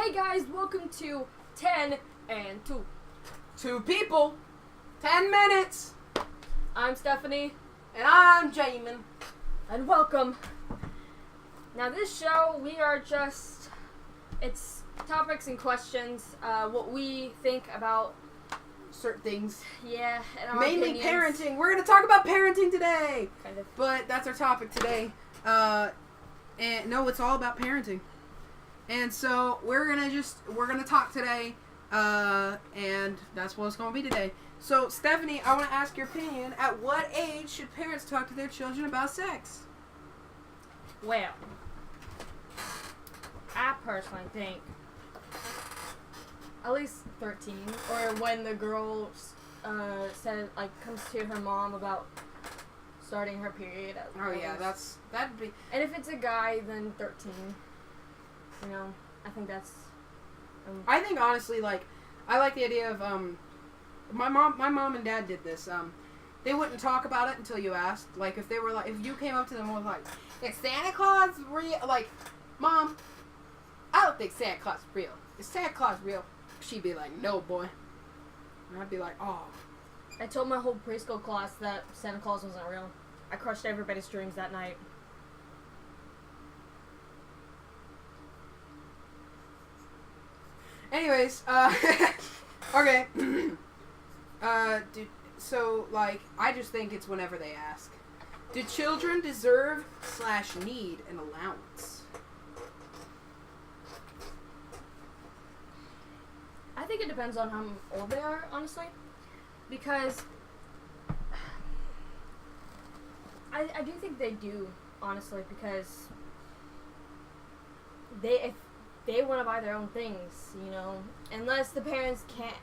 Hey guys, welcome to 10 and 2. 2 people, 10 minutes. I'm Stephanie. And I'm Jamin. And welcome. Now this show, it's topics and questions, what we think about certain things. Yeah, and our mainly opinions. parenting. We're going to talk about parenting today. Kind of. But that's our topic today. And no, it's all about parenting. And so we're gonna talk today, and that's what it's gonna be today. So Stephanie, I want to ask your opinion. At what age should parents talk to their children about sex? Well, I personally think at least 13, or when the girl comes to her mom about starting her period. Oh yeah, that'd be. And if it's a guy, then 13. You know, I think that's. I think honestly, I like the idea of my mom and dad did this. They wouldn't talk about it until you asked. Like if you came up to them and was like, "Is Santa Claus real?" Like, Mom, I don't think Santa Claus is real. Is Santa Claus real? She'd be like, "No, boy," and I'd be like, "Oh." I told my whole preschool class that Santa Claus wasn't real. I crushed everybody's dreams that night. Anyways, okay. I just think it's whenever they ask. Do children deserve / need an allowance? I think it depends on how old they are, honestly. Because I do think they do, honestly, because if they want to buy their own things, you know, unless the parents can't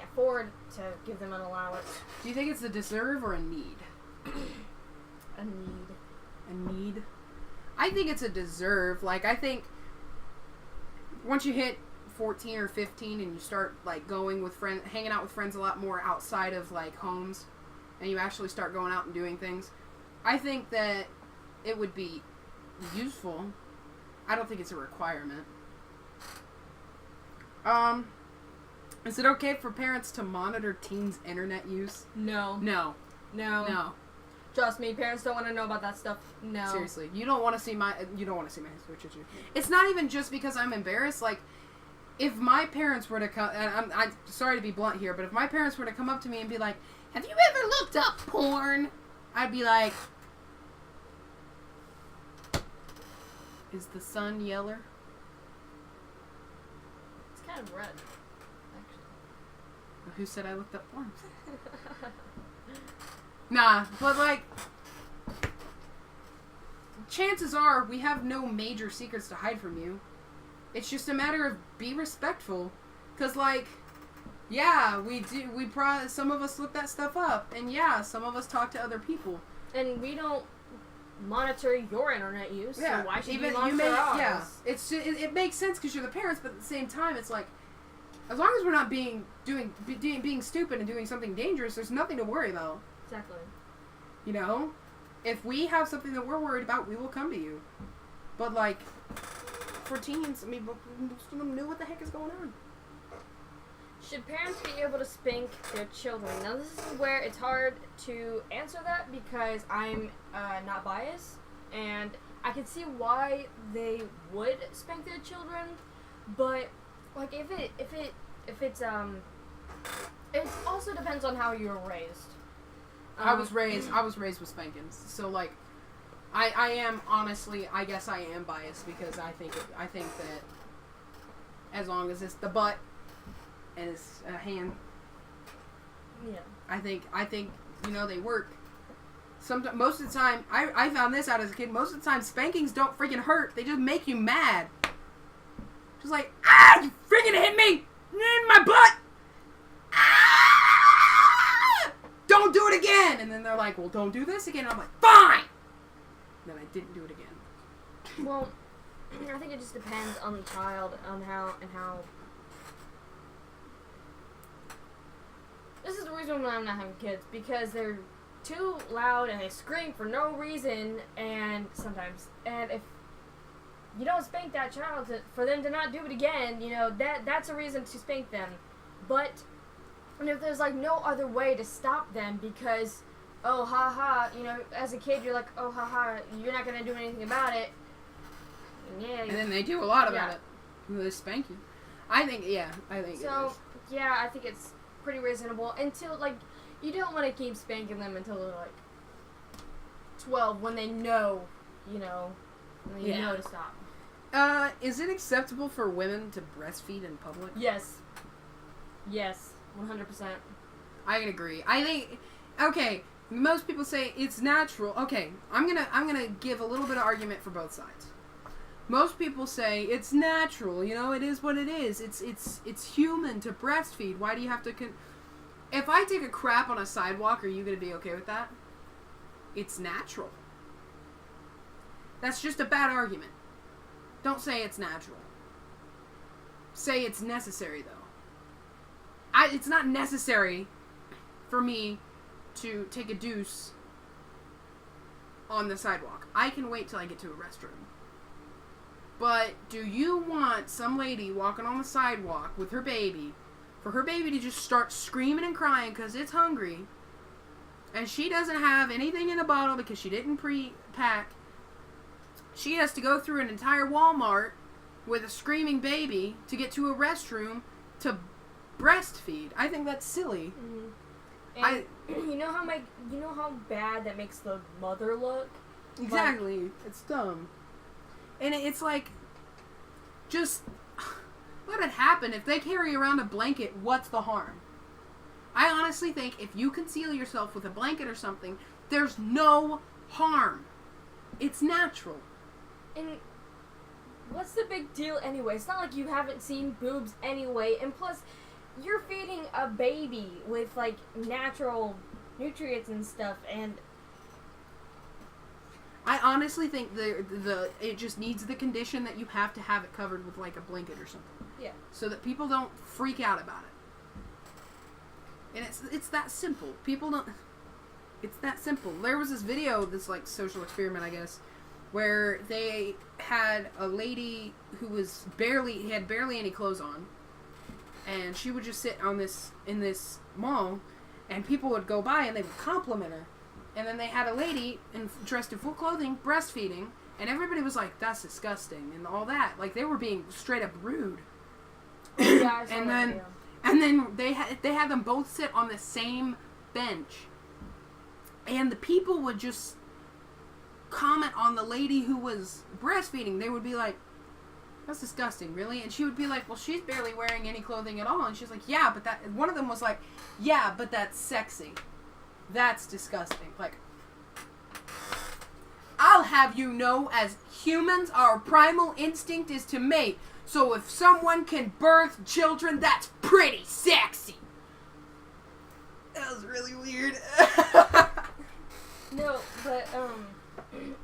afford to give them an allowance. Do you think it's a deserve or a need? A need. A need? I think it's a deserve. I think once you hit 14 or 15 and you start going with friends, hanging out with friends a lot more outside of homes, and you actually start going out and doing things, I think that it would be useful. I don't think it's a requirement. Is it okay for parents to monitor teens' internet use? No. No. Trust me, parents don't want to know about that stuff. No. Seriously, you don't want to see my history. It's not even just because I'm embarrassed. If my parents were to come, and I'm sorry to be blunt here, but if my parents were to come up to me and be like, "Have you ever looked up porn?" I'd be like, "Is the sun yeller?" It's kind of red, actually. Who said I looked up porn? Nah, but chances are we have no major secrets to hide from you. It's just a matter of be respectful. 'Cause yeah, we do. Some of us look that stuff up, and yeah, some of us talk to other people. And we don't monitor your internet use. Yeah, so why should you monitor ours? Yeah, it makes sense because you're the parents, but at the same time, it's as long as we're not being stupid and doing something dangerous, there's nothing to worry about. Exactly. You know, if we have something that we're worried about, we will come to you. But for teens, most of them knew what the heck is going on. Should parents be able to spank their children? Now, this is where it's hard to answer that because I'm not biased, and I can see why they would spank their children, but it also depends on how you were raised. I was raised with spankings, so I am honestly, I guess I am biased because I think that as long as it's the butt and it's a hand, yeah, I think they work. Most of the time, I found this out as a kid. Most of the time, spankings don't freaking hurt; they just make you mad. Just you freaking hit me in my butt. Don't do it again! And then they're like, well, don't do this again. And I'm like, fine! And then I didn't do it again. Well, I think it just depends on the child, on how. This is the reason why I'm not having kids, because they're too loud and they scream for no reason, and if you don't spank that child for them to not do it again. You know, that's a reason to spank them. But and if there's like no other way to stop them because, oh ha ha, you know, as a kid you're like, oh ha ha, you're not gonna do anything about it. Yeah. And then they do a lot about it. They spank you. I think so. It is. Yeah, I think it's pretty reasonable until like you don't want to keep spanking them until they're like 12 when they know, you know, when they know to stop. Is it acceptable for women to breastfeed in public? Yes. Yes, 100%. I can agree. I think, okay, most people say it's natural. Okay, I'm gonna give a little bit of argument for both sides. Most people say it's natural. You know, it is what it is. It's human to breastfeed. Why do you have to? If I take a crap on a sidewalk, are you gonna be okay with that? It's natural. That's just a bad argument. Don't say it's natural. Say it's necessary, though. It's not necessary for me to take a deuce on the sidewalk. I can wait till I get to a restroom. But do you want some lady walking on the sidewalk with her baby, for her baby to just start screaming and crying because it's hungry, and she doesn't have anything in the bottle because she didn't pre-pack? She has to go through an entire Walmart with a screaming baby to get to a restroom to breastfeed. I think that's silly. Mm-hmm. And you know how bad that makes the mother look? Exactly. Like, it's dumb. And it's like, just let it happen. If they carry around a blanket, what's the harm? I honestly think if you conceal yourself with a blanket or something, there's no harm. It's natural. And what's the big deal anyway? It's not like you haven't seen boobs anyway. And plus, you're feeding a baby with, like, natural nutrients and stuff. And I honestly think it just needs the condition that you have to have it covered with, like, a blanket or something. Yeah. So that people don't freak out about it. And it's that simple. People don't... It's that simple. There was this video, this, like, social experiment, I guess, where they had a lady who was had barely any clothes on, and she would just sit in this mall, and people would go by and they would compliment her. And then they had a lady dressed in full clothing breastfeeding, and everybody was like, "That's disgusting," and all that. Like, they were being straight up rude. Yeah, I saw and that then video. and then they had them both sit on the same bench, and the people would just comment on the lady who was breastfeeding. They would be like, "That's disgusting, really?" And she would be like, "Well, she's barely wearing any clothing at all." And she's like, "Yeah, but that..." One of them was like, "Yeah, but that's sexy. That's disgusting." Like, I'll have you know, as humans, our primal instinct is to mate. So if someone can birth children, that's pretty sexy. That was really weird. No, but,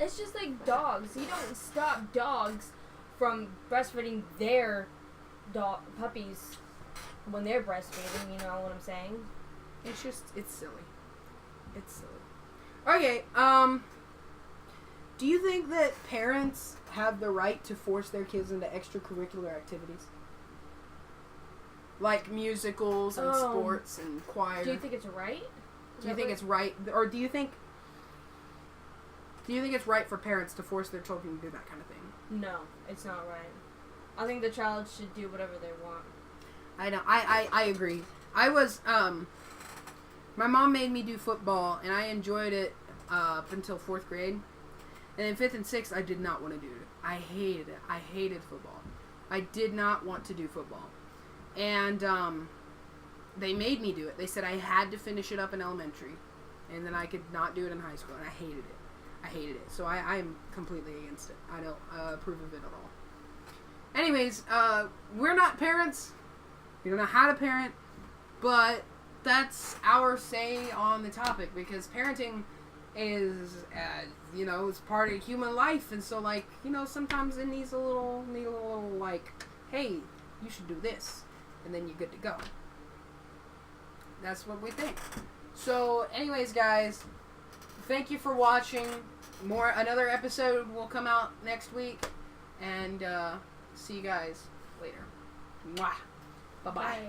it's just like dogs. You don't stop dogs from breastfeeding their puppies when they're breastfeeding, you know what I'm saying? It's silly. It's silly. Okay, do you think that parents have the right to force their kids into extracurricular activities? Like musicals and sports and choir. Do you think it's right? Do you think it's right? Or do you think it's right for parents to force their children to do that kind of thing? No, it's not right. I think the child should do whatever they want. I know. I agree. I was, my mom made me do football, and I enjoyed it up until 4th grade. And in 5th and 6th, I did not want to do it. I hated it. I hated football. I did not want to do football. And they made me do it. They said I had to finish it up in elementary, and then I could not do it in high school, and I hated it. I hated it. So I am completely against it. I don't approve of it at all. Anyways, we're not parents. We don't know how to parent, but that's our say on the topic, because parenting is, is part of human life, and so, like, sometimes it needs a little, like, hey, you should do this, and then you're good to go. That's what we think. So, anyways, guys, thank you for watching. Another episode will come out next week. And see you guys later. Mwah. Bye-bye. Bye.